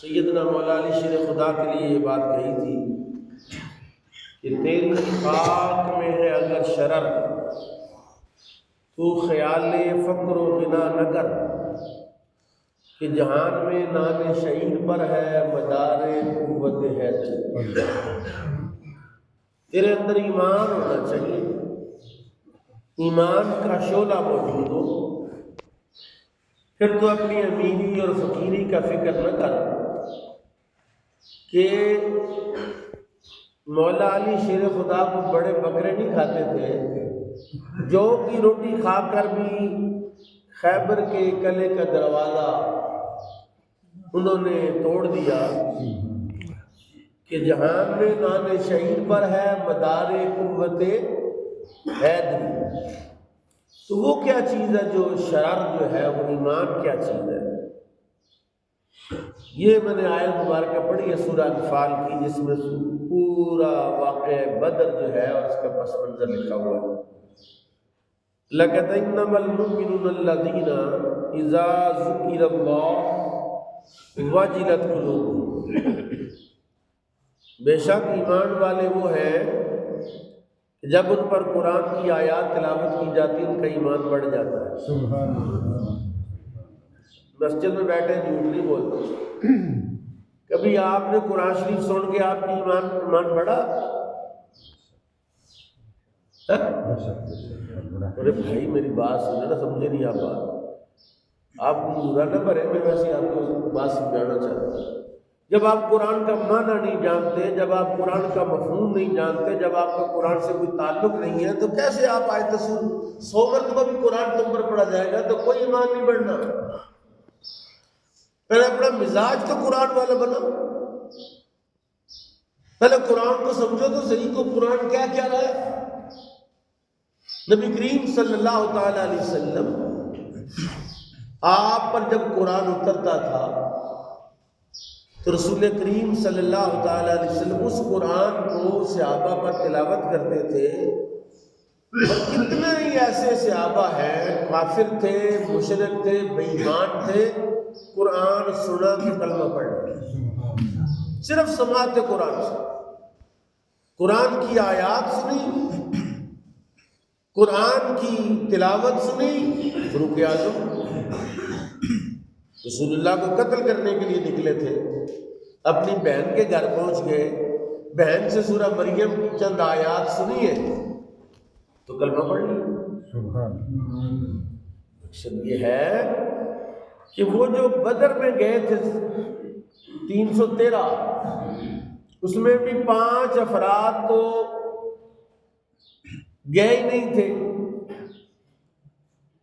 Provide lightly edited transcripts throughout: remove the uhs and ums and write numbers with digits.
سیدنا مولا علی شیر خدا کے لیے یہ بات کہی تھی کہ تیری خاک میں ہے اگر شرر، تو خیال فقر و غنا نہ کر کہ جہان میں نام شہید پر ہے مدار قوت ہے۔ تیرے اندر ایمان ہونا چاہیے، ایمان کا شعلہ موجود ہو، پھر تو اپنی امیری اور فقیری کا فکر نہ کر کہ مولا علی شیر خدا کو بڑے بکرے نہیں کھاتے تھے، جو کی روٹی کھا کر بھی خیبر کے قلعے کا دروازہ انہوں نے توڑ دیا کہ جہان میں نام شہید پر ہے مدار قوت حیدری۔ تو وہ کیا چیز ہے جو شرر جو ہے، وہ ایمان کیا چیز ہے؟ یہ میں نے آیت مبارکہ پڑھی ہے سورہ انفال کی، جس میں پورا واقعہ بدر جو ہے اور اس کا پس منظر لکھا ہوا ہے۔ لَقَدْ إِنَّمَا الْمُؤْمِنُونَ الَّذِينَ إِذَا ذُكِرَ اللَّهُ وَجِلَتْ قُلُوبُهُمْ، بے شک ایمان والے وہ ہیں کہ جب ان پر قرآن کی آیات تلاوت کی جاتی ان کا ایمان بڑھ جاتا ہے۔ سبحان اللہ۔ مسجد میں بیٹھے جھوٹ نہیں بولتے، کبھی آپ نے قرآن شریف سن کے آپ کی ایمان بڑھا؟ ارے بھائی میری بات سنیں نا، سمجھے نہیں آپ بات، آپ برا نہ بھرے، میں ویسے آپ کو بات سمجھانا چاہتا ہوں۔ جب آپ قرآن کا معنی نہیں جانتے، جب آپ قرآن کا مفہوم نہیں جانتے، جب آپ کا قرآن سے کوئی تعلق نہیں ہے، تو کیسے آپ آیت 100 مرتبہ بھی قرآن تم پر پڑھا جائے گا تو کوئی ایمان نہیں بڑھنا۔ پہلے اپنا مزاج تو قرآن والا بناؤ، پہلے قرآن کو سمجھو تو صحیح کو قرآن کیا کیا رہا ہے۔ نبی کریم صلی اللہ تعالی علیہ وسلم آپ پر جب قرآن اترتا تھا تو رسول کریم صلی اللہ تعالی علیہ وسلم اس قرآن کو صحابہ پر تلاوت کرتے تھے، اور کتنے ہی ایسے صحابہ ہیں کافر تھے، مشرک تھے، بے ایمان تھے، قرآن سنا تو کلمہ پڑھ، صرف سماعت قرآن سے، قرآن کی آیات سنی، قرآن کی تلاوت سنی۔ فاروق اعظم رسول اللہ کو قتل کرنے کے لیے نکلے تھے، اپنی بہن کے گھر پہنچ گئے، بہن سے سورہ مریم کی چند آیات سنی ہے تو کلمہ پڑھ لیا۔ مقصد یہ ہے کہ وہ جو بدر میں گئے تھے 313، اس میں بھی 5 افراد تو گئے ہی نہیں تھے۔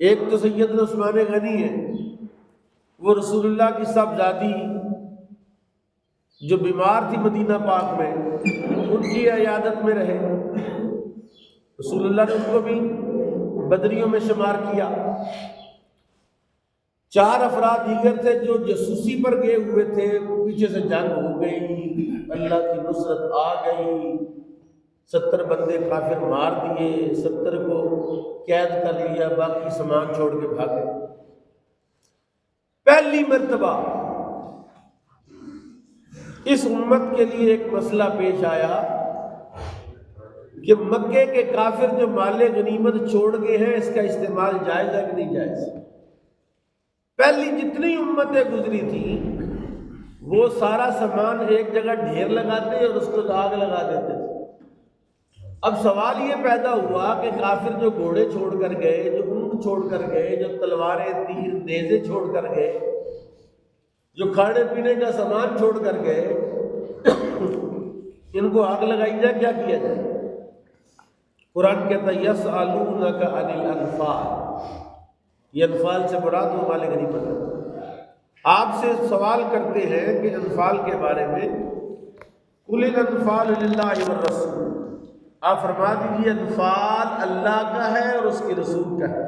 ایک تو سیدنا عثمان غنی ہے، وہ رسول اللہ کی صاحبزادی جو بیمار تھی مدینہ پاک میں، ان کی عیادت میں رہے، رسول اللہ نے اس کو بھی بدریوں میں شمار کیا۔ 4 افراد دیگر تھے جو جاسوسی پر گئے ہوئے تھے، پیچھے سے جنگ ہو گئی، اللہ کی نصرت آ گئی، 70 بندے کافر مار دیے، 70 کو قید کر لیا، باقی سامان چھوڑ کے بھاگے۔ پہلی مرتبہ اس امت کے لیے ایک مسئلہ پیش آیا کہ مکے کے کافر جو مال غنیمت چھوڑ گئے ہیں، اس کا استعمال جائز ہے کہ نہیں جائز؟ پہلی جتنی امتیں گزری تھیں وہ سارا سامان ایک جگہ ڈھیر لگاتے اور اس کو آگ لگا دیتے تھے۔ اب سوال یہ پیدا ہوا کہ کافر جو گھوڑے چھوڑ کر گئے، جو اونٹ چھوڑ کر گئے، جو تلواریں، تیر، نیزے چھوڑ کر گئے، جو کھانے پینے کا سامان چھوڑ کر گئے، ان کو آگ لگائی جائے، کیا کیا جائے؟ قرآن کہتا ہے یسألونک عن الانفال، یہ انفال سے مراد وہ مال غنیمت ہے۔ آپ سے سوال کرتے ہیں کہ انفال کے بارے میں، قل الانفال للہ والرسول، آپ فرما دیجیے انفال اللہ کا ہے اور اس کے رسول کا ہے،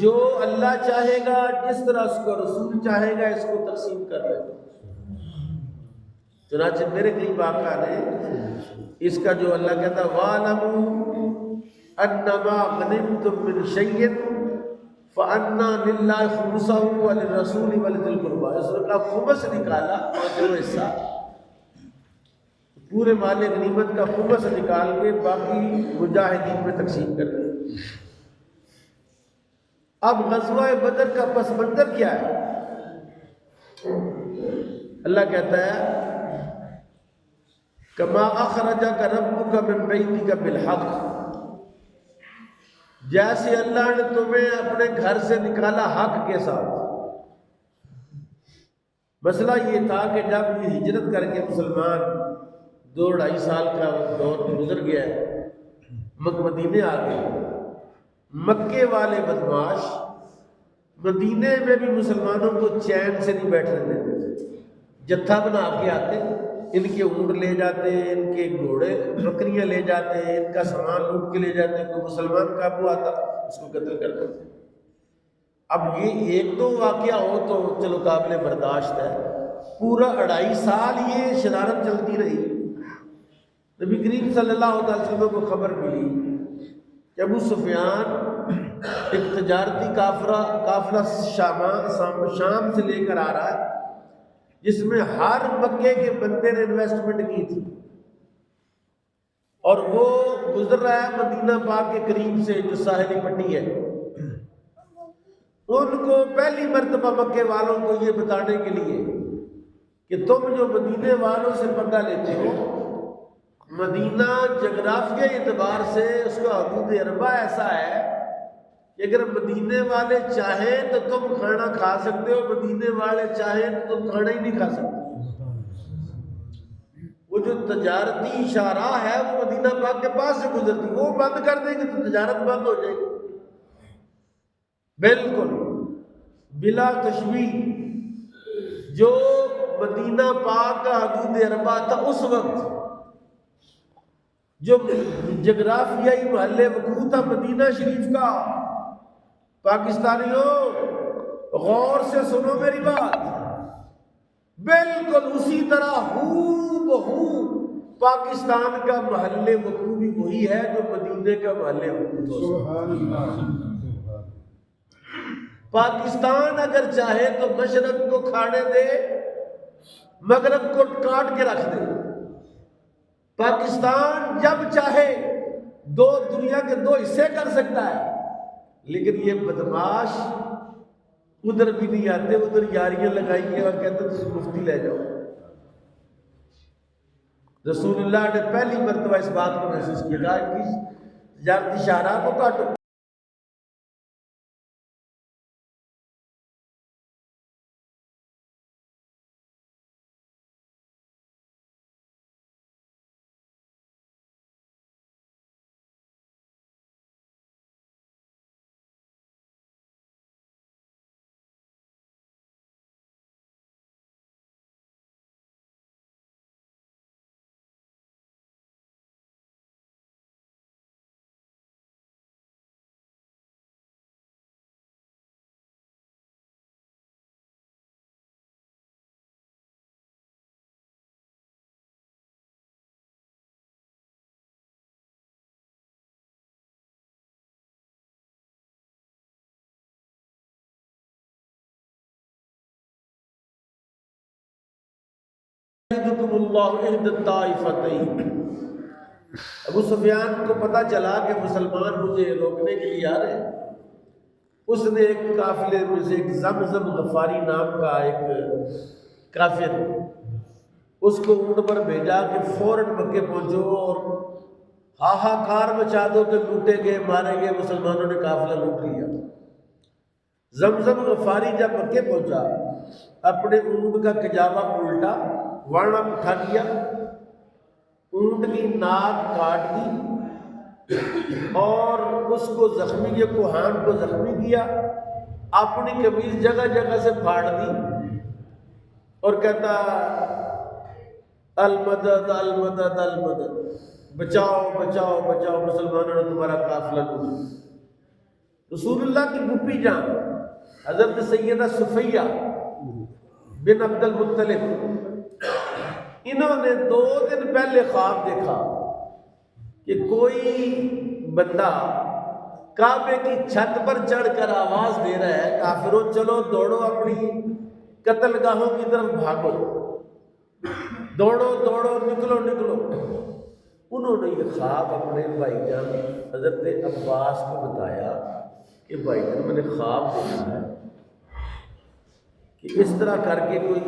جو اللہ چاہے گا، جس طرح اس کو رسول چاہے گا، اس کو تقسیم کر لے گا۔ چنانچہ میرے قریب آقا نے اس کا جو اللہ کہتا ہے وَاعْلَمُوا أَنَّمَا غَنِمْتُم مِّن شَيْءٍ فَأَنَّا لِلَّهِ خُمُسَهُ وَلِلرَّسُولِ وَلِذِي الْقُرْبَى، اس نے کہا خمس نکالا اور جو حصہ پورے مال غنیمت کا خمس نکال کے باقی مجاہدین میں تقسیم کر دیا۔ اب غزوہ بدر کا پس منظر کیا ہے؟ اللہ کہتا ہے کما اخرجک ربک من بیتک بالحق، جیسے اللہ نے تمہیں اپنے گھر سے نکالا حق کے ساتھ۔ مسئلہ یہ تھا کہ جب یہ ہجرت کر کے مسلمان 2-2.5 سال کا دور گزر گیا ہے، مدینے آ گئے، مکے والے بدماش مدینے میں بھی مسلمانوں کو چین سے نہیں بیٹھنے دیتے تھے، جتھا بنا کے آتے، ان کے اونٹ لے جاتے، ان کے گھوڑے بکریاں لے جاتے، ان کا سامان لوٹ کے لے جاتے، کوئی مسلمان قابو آتا اس کو قتل کر دیتے۔ اب یہ 1-2 واقعہ ہو تو چلو قابل برداشت ہے، پورا 2.5 سال یہ شرارت چلتی رہی۔ نبی کریم صلی اللہ علیہ وسلم کو خبر ملی کہ ابو سفیان ایک تجارتی قافلہ شام سے لے کر آ رہا ہے، جس میں ہر مکے کے بندے نے انویسٹمنٹ کی تھی، اور وہ گزر رہا ہے مدینہ پاک کے قریب سے جو ساحلی پٹی ہے۔ ان کو پہلی مرتبہ مکے والوں کو یہ بتانے کے لیے کہ تم جو مدینے والوں سے پنگا لیتے ہو، مدینہ جغرافیائی اعتبار سے اس کا حدود اربع ایسا ہے کہ اگر مدینے والے چاہیں تو تم کھانا کھا سکتے ہو، مدینے والے چاہیں تو تم کھانا ہی نہیں کھا سکتے۔ وہ جو تجارتی شاہراہ ہے وہ مدینہ پاک کے پاس سے گزرتی، وہ بند کر دیں گے تو تجارت بند ہو جائے گی۔ بالکل بلا تشبیہ جو مدینہ پاک کا حدود اربع تھا اس وقت، جو جغرافیائی محل وقوع تھا مدینہ شریف کا، پاکستانیوں غور سے سنو میری بات، بالکل اسی طرح ہو بہو پاکستان کا محل وقوع بھی وہی ہے جو مدینے کا محل وقوع تھا۔ پاکستان اگر چاہے تو مشرق کو کھانے دے، مغرب کو کاٹ کے رکھ دے۔ پاکستان جب چاہے دنیا کے 2 حصے کر سکتا ہے، لیکن یہ بدماش ادھر بھی نہیں آتے، ادھر یاریاں لگائیں گے اور کہتے تم مفتی لے جاؤ۔ رسول اللہ نے پہلی مرتبہ اس بات کو محسوس کیا کہ تجارتی شاہراہ کو کاٹو۔ ابو سفیان کو پتا چلا کہ مسلمان مجھے روکنے کے لیے آ رہے ہیں، اس نے ایک قافلے میں سے ایک زمزم غفاری نام کا ایک کافر، اس کو اونٹ پر بھیجا کہ فوراً مکے پہنچو اور ہاہاکار مچا دو کہ لوٹے گئے، مارے گئے، مسلمانوں نے قافلہ لوٹ لیا۔ زمزم غفاری جب مکے پہنچا، اپنے اونٹ کا کجاوا الٹا ورنہ اٹھا دیا، اونٹ کی ناک کاٹ دی اور اس کو زخمی کے کوہان کو زخمی کیا، اپنی قمیض جگہ جگہ سے پھاڑ دی اور کہتا المدد المدد المدد، بچاؤ بچاؤ بچاؤ، مسلمانوں نے تمہارا قافلہ لوٹ۔ رسول اللہ کی پھوپھی جان حضرت سیدہ صفیہ بن عبد المطلب، انہوں نے 2 دن پہلے خواب دیکھا کہ کوئی بندہ کعبے کی چھت پر چڑھ کر آواز دے رہا ہے کافروں چلو دوڑو اپنی قتل گاہوں کی طرف بھاگو، دوڑو دوڑو نکلو نکلو۔ انہوں نے یہ خواب اپنے بھائی جان حضرت عباس کو بتایا کہ بھائی جان میں نے خواب دیکھا ہے کہ اس طرح کر کے کوئی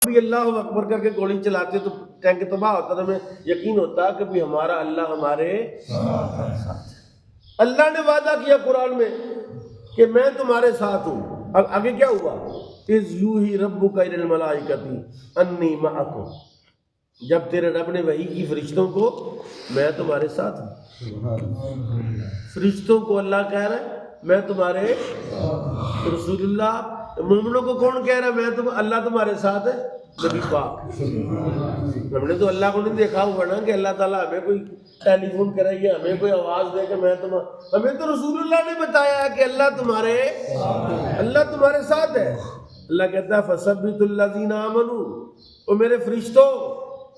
بھی اللہ اکبر کر کے گولی چلاتے تو ٹینک تباہ ہوتا تو ہمیں یقین ہوتا کہ بھی ہمارا اللہ ہمارے ساتھ۔ اللہ نے وعدہ کیا قرآن میں کہ میں تمہارے ساتھ ہوں۔ اب آگے کیا ہوا؟ اذ یوحی ربک الی الملائکۃ انی معکم، جب تیرے رب نے وحی کی فرشتوں کو میں تمہارے ساتھ ہوں۔ فرشتوں کو اللہ کہہ رہا ہے میں تمہارے، رسول اللہ مومنوں کو کون کہہ رہا ہے میں اللہ تمہارے ساتھ ہے؟ نبی پاک۔ ہم نے تو اللہ کو نہیں دیکھا ہوا نا کہ اللہ تعالیٰ ہمیں کوئی ٹیلی فون کرے یا ہمیں کوئی آواز دے کہ میں ہمیں تو رسول اللہ نے بتایا ہے کہ اللہ تمہارے ساتھ ہے۔ اللہ کہتا ہے فَثَبِّتُ الَّذِينَ آمَنُوا، اور میرے فرشتوں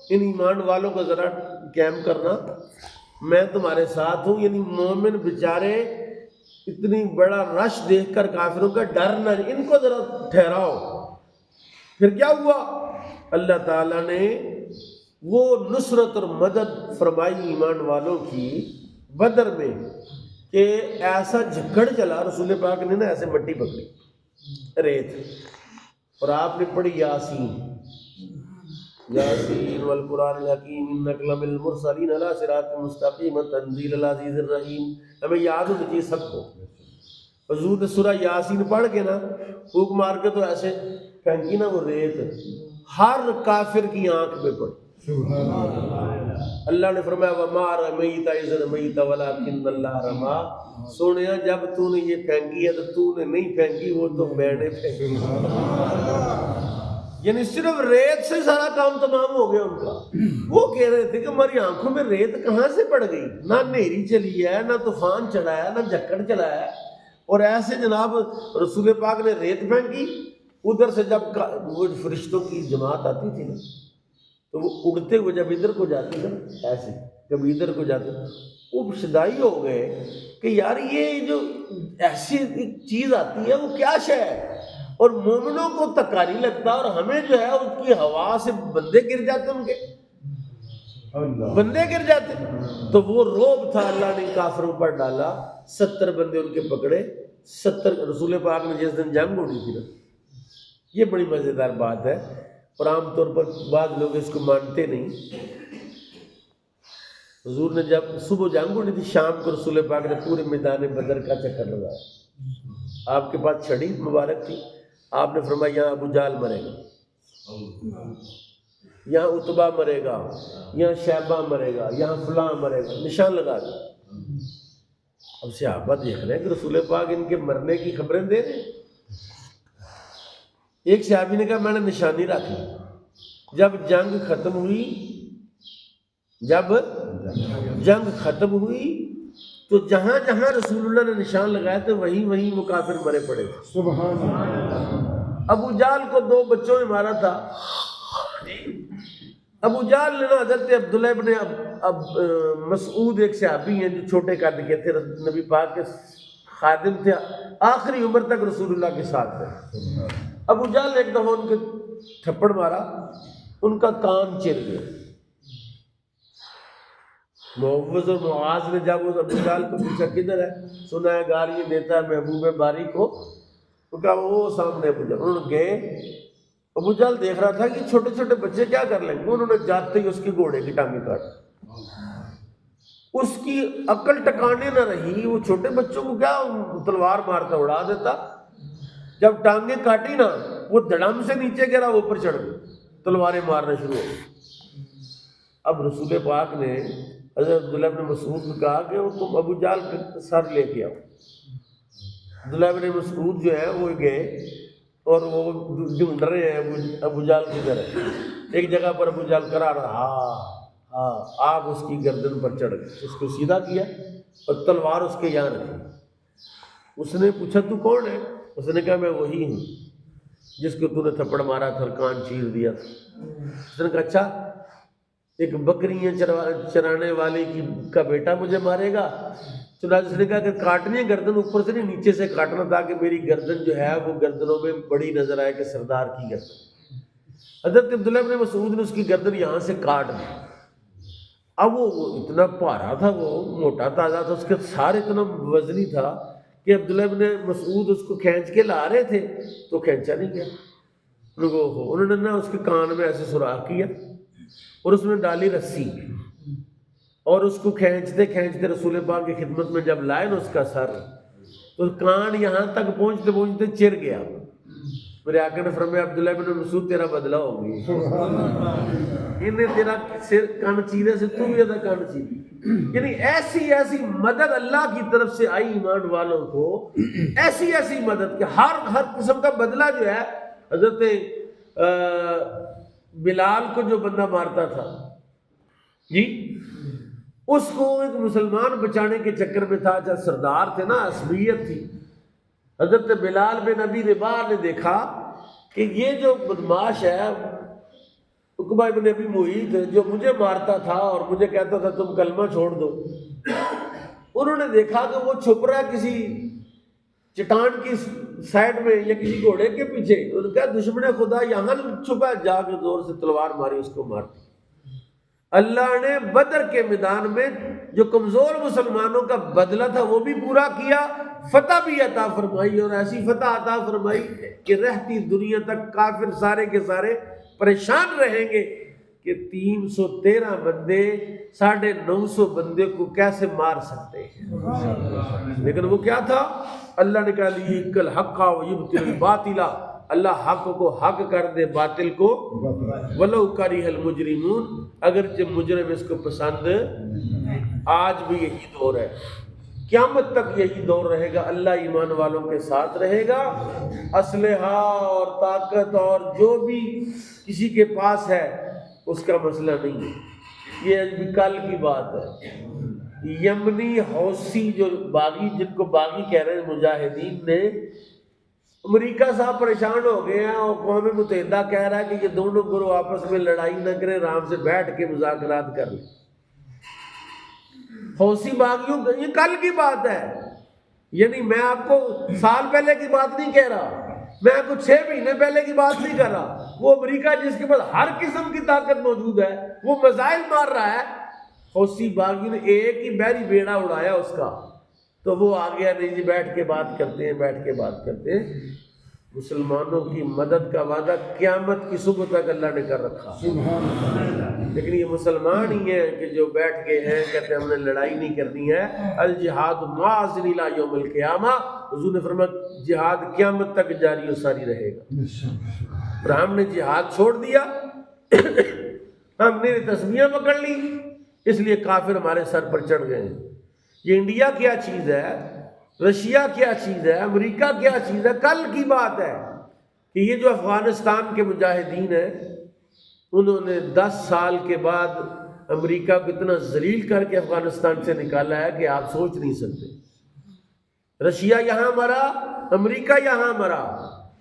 ان ایمان والوں کو ذرا قائم کرنا، میں تمہارے ساتھ ہوں۔ یعنی مومن بیچارے اتنی بڑا رش دیکھ کر کافروں کا ڈر نہ، ان کو ذرا ٹھہراؤ۔ پھر کیا ہوا؟ اللہ تعالیٰ نے وہ نصرت اور مدد فرمائی ایمان والوں کی بدر میں کہ ایسا جھکڑ چلا، رسول پاک نے نا ایسے مٹی پکڑی ریت، اور آپ نے پڑھی یاسین یاسین والقرآن الحکیم انک لمن المرسلین علی صراط مستقیم تنزیل العزیز الرحیم۔ ہمیں یاد ہونی چاہیے سب کو۔ حضور نے سورہ یاسین پڑھ کے نا پھونک مار کے تو ایسے پھینکی نا وہ ریت، ہر کافر کی آنکھ میں پڑی۔ اللہ نے فرمایا وما رمیت اذ رمیت ولکن اللہ رما، سونیا جب تو نے یہ پھینکی ہے تو تو نے نہیں پھینکی، وہ تو میں نے پھینکی۔ یعنی صرف ریت سے سارا کام تمام ہو گیا ان کا۔ وہ کہہ رہے تھے کہ ہماری آنکھوں میں ریت کہاں سے پڑ گئی، نہ نہری چلی ہے، نہ طوفان چلا ہے، نہ جھکڑ چلا ہے، اور ایسے جناب رسول پاک نے ریت پھینکی۔ ادھر سے جب وہ فرشتوں کی جماعت آتی تھی نا تو وہ اڑتے ہوئے جب ادھر کو جاتی تھا ایسے، جب ادھر کو جاتے وہ شدائی ہو گئے کہ یار یہ جو ایسی ایک چیز آتی ہے وہ کیا شے ہے، اور مومنوں کو تکاری لگتا اور ہمیں جو ہے اس کی ہوا سے بندے گر جاتے، ان کے بندے گر جاتے۔ تو وہ روب تھا اللہ نے کافروں پر ڈالا، 70 بندے ان کے پکڑے، 70 رسول پاک نے جس دن جنگ ہونی تھی نا، یہ بڑی مزیدار بات ہے اور عام طور پر بعض لوگ اس کو مانتے نہیں۔ حضور نے جب صبح جنگ ہونی تھی، شام کو رسول پاک نے پورے میدان بدر کا چکر لگایا۔ آپ کے پاس چھڑی مبارک تھی، آپ نے فرمایا یہاں ابو جہل مرے گا، یہاں عتبہ مرے گا، یہاں شیبہ مرے گا، یہاں فلاں مرے گا، نشان لگا دیا۔ اب صحابہ دیکھ رہے ہیں کہ رسول پاک ان کے مرنے کی خبریں دے رہے ہیں۔ ایک صحابی نے کہا میں نے نشانی رکھ لی۔ جب جنگ ختم ہوئی تو جہاں جہاں رسول اللہ نے نشان لگائے تھے وہیں وہیں وہ کافر مرے پڑے تھے۔ سبحان اللہ۔ ابو جہل کو 2 بچوں نے مارا تھا۔ ابو جہل نے نا حضرت عبداللہ ابن مسعود ایک صحابی ہیں جو چھوٹے قد کے تھے، نبی پاک کے خادم تھے، آخری عمر تک رسول اللہ کے ساتھ تھے۔ ابو جہل ایک دفعہ ان کے تھپڑ مارا، ان کا کان چر گیا۔ معوذ اور معاذ نے جب اس ابو جہل کو پوچھا کدھر ہے، سنا ہے گالی دیتا ہے محبوب باری کو، تو کہا وہ سامنے ابو جہل۔ انہوں نے گئے، ابو جہل دیکھ رہا تھا کہ چھوٹے چھوٹے بچے کیا کر لیں گے، انہوں نے جاتے ہی اس کی گھوڑے کی ٹانگیں کاٹ، اس کی عقل ٹکانے نہ رہی، وہ چھوٹے بچوں کو کیا تلوار مارتا اڑا دیتا۔ جب ٹانگیں کاٹی نا وہ دھڑم سے نیچے گرا، وہ اوپر چڑھ گئے، تلواریں مارنا شروع ہو گئی۔ اب رسول پاک نے حضرت عبداللہ بن مسعود کو کہا کہ وہ تم ابو جہل کا سر لے کے آؤ۔ عبداللہ بن مسعود جو ہے وہ گئے اور وہ ڈھونڈ رہے ہیں ابو جہل کدھر ہے۔ ایک جگہ پر ابو جہل کرا رہا، آپ اس کی گردن پر چڑھ گئے، اس کو سیدھا کیا اور تلوار اس کے یہاں رکھی۔ اس نے پوچھا تو کون ہے؟ اس نے کہا میں وہی ہوں جس کو تو نے تھپڑ مارا تھا اور کان چیر دیا تھا۔ اس نے کہا اچھا، ایک بکریاں چرانے والے کا بیٹا مجھے مارے گا؟ چنانچہ اس نے کہا کہ کاٹنی ہے گردن اوپر سے نہیں نیچے سے کاٹنا تاکہ میری گردن جو ہے وہ گردنوں میں بڑی نظر آئے کہ سردار کی گردن۔ حضرت عبداللہ بن مسعود نے اس کی گردن یہاں سے کاٹ دی۔ اب وہ اتنا پارا تھا، وہ موٹا تازہ تھا، اس کے سار اتنا وزنی تھا کہ عبداللہ بن مسعود اس کو کھینچ کے لا رہے تھے تو کھینچا نہیں گیا۔ انہوں نے نا اس کے کان میں ایسے سوراخ کیا اور اس میں ڈالی رسی اور اس کو کھینچتے کھینچتے رسول پاک کی خدمت میں جب لائے نا اس کا سر تو کان یہاں تک پہنچتے پہنچتے چر گیا. میرے آقا نے فرمایا عبداللہ بن مسعود تیرا بدلہ ہو گیا، انہیں تیرا سر کان چیرے سے تو بھی زیادہ کان چیری. یعنی ایسی ایسی مدد اللہ کی طرف سے آئی ایمان والوں کو، ایسی ایسی مدد کہ ہر قسم کا بدلہ جو ہے. حضرت بلال کو جو بندہ مارتا تھا جی، اس کو ایک مسلمان بچانے کے چکر میں تھا، جب سردار تھے نا، عصبیت تھی. حضرت بلال بن ابی رباح نے دیکھا کہ یہ جو بدماش ہے عقبہ بن ابی معیط جو مجھے مارتا تھا اور مجھے کہتا تھا تم کلمہ چھوڑ دو، انہوں نے دیکھا کہ وہ چھپ رہا ہے کسی چٹان کی سائڈ میں یا کسی گھوڑے کے پیچھے. انہوں نے کہا دشمن خدا یہاں چھپا، جا کے زور سے تلوار ماری، اس کو مار دی. اللہ نے بدر کے میدان میں جو کمزور مسلمانوں کا بدلہ تھا وہ بھی پورا کیا، فتح بھی عطا فرمائی، اور ایسی فتح عطا فرمائی کہ رہتی دنیا تک کافر سارے کے سارے پریشان رہیں گے کہ 313 بندے 950 بندے کو کیسے مار سکتے ہیں. لیکن وہ کیا تھا؟ اللہ نے کہا لیکل حق و یبطل الباطل، اللہ حق کو حق کر دے، باطل کو ولو کرہ المجرمون، اگرچہ مجرم اس کو پسند. آج بھی یہی دور ہے، قیامت تک یہی دور رہے گا. اللہ ایمان والوں کے ساتھ رہے گا. اسلحہ اور طاقت اور جو بھی کسی کے پاس ہے اس کا مسئلہ نہیں ہے. یہ ابھی کل کی بات ہے. یمنی حوثی جو باغی، جن کو باغی کہہ رہے ہیں مجاہدین نے، امریکہ صاحب پریشان ہو گئے ہیں اور اقوام متحدہ کہہ رہا ہے کہ یہ دونوں گروہ آپس میں لڑائی نہ کریں، آرام سے بیٹھ کے مذاکرات کر لیں. حوثی باغیوں کا یہ کل کی بات ہے، یعنی میں آپ کو سال پہلے کی بات نہیں کہہ رہا، میں آپ کو 6 مہینے پہلے کی بات نہیں کر رہا. وہ امریکہ جس کے پاس ہر قسم کی طاقت موجود ہے وہ میزائل مار رہا ہے. حوثی باغیوں نے ایک ہی بحری بیڑا اڑایا اس کا، تو وہ آ گیا نہیں جی بیٹھ کے بات کرتے ہیں، بیٹھ کے بات کرتے ہیں. مسلمانوں کی مدد کا وعدہ قیامت کی صبح تک اللہ نے کر رکھا. لیکن یہ مسلمان ہی ہیں کہ جو بیٹھ گئے ہیں، کہتے ہیں ہم نے لڑائی نہیں کرنی ہے. الجہاد معاذ الی یوم القیامہ، حضور نے فرمایا جہاد قیامت تک جاری و ساری رہے گا. اور ہم نے جہاد چھوڑ دیا، ہم نے تسبیحاں پکڑ لی، اس لیے کافر ہمارے سر پر چڑھ گئے ہیں. یہ انڈیا کیا چیز ہے، رشیا کیا چیز ہے، امریکہ کیا چیز ہے. کل کی بات ہے کہ یہ جو افغانستان کے مجاہدین ہیں، انہوں نے 10 سال کے بعد امریکہ کو اتنا ذلیل کر کے افغانستان سے نکالا ہے کہ آپ سوچ نہیں سکتے. رشیا یہاں مرا، امریکہ یہاں مرا،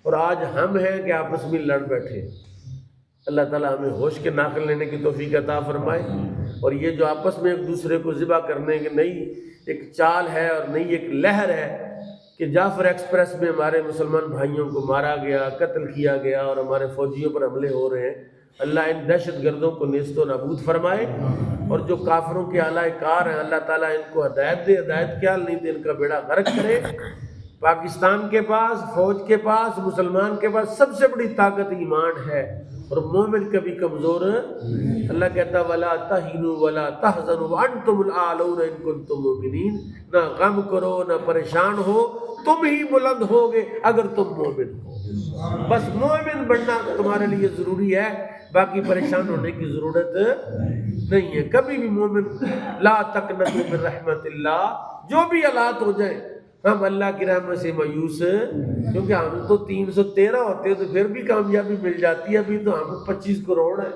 اور آج ہم ہیں کہ آپس میں لڑ بیٹھے. اللہ تعالیٰ ہمیں ہوش کے ناخن لینے کی توفیق عطا فرمائے. اور یہ جو آپس میں ایک دوسرے کو ذبح کرنے کی نئی ایک چال ہے اور نئی ایک لہر ہے کہ جعفر ایکسپریس میں ہمارے مسلمان بھائیوں کو مارا گیا، قتل کیا گیا، اور ہمارے فوجیوں پر حملے ہو رہے ہیں. اللہ ان دہشت گردوں کو نیست و نابود فرمائے، اور جو کافروں کے اعلی کار ہیں اللہ تعالیٰ ان کو ہدایت دے. ہدایت کیا نہیں دے، ان کا بیڑا غرق کرے. پاکستان کے پاس، فوج کے پاس، مسلمان کے پاس سب سے بڑی طاقت ایمان ہے، اور مومن کبھی کمزور. اللہ کہتا وَلَا تَهِنُوا وَلَا تَحْزَنُوا وَأَنْتُمُ الْأَعْلَوْنَ إِن كُنتُم مُؤْمِنِينَ. نہ غم کرو نہ پریشان ہو، تم ہی بلند ہوگے اگر تم مومن ہو. بس مومن بننا تمہارے لیے ضروری ہے، باقی پریشان ہونے کی ضرورت نہیں ہے. کبھی بھی مومن لا تقنطوا من رحمت اللہ، جو بھی حالات ہو جائیں ہم اللہ کی رحمت سے مایوس، کیونکہ ہم تو 313 ہوتے تو پھر بھی کامیابی مل جاتی ہے. ابھی تو ہم 25 کروڑ ہیں،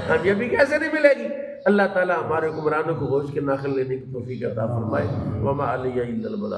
کامیابی کیسے نہیں ملے گی؟ اللہ تعالیٰ ہمارے حکمرانوں کو ہوش کے ناخن لینے کی توفیق عطا فرمائے. وما علیہ الا البلاغ.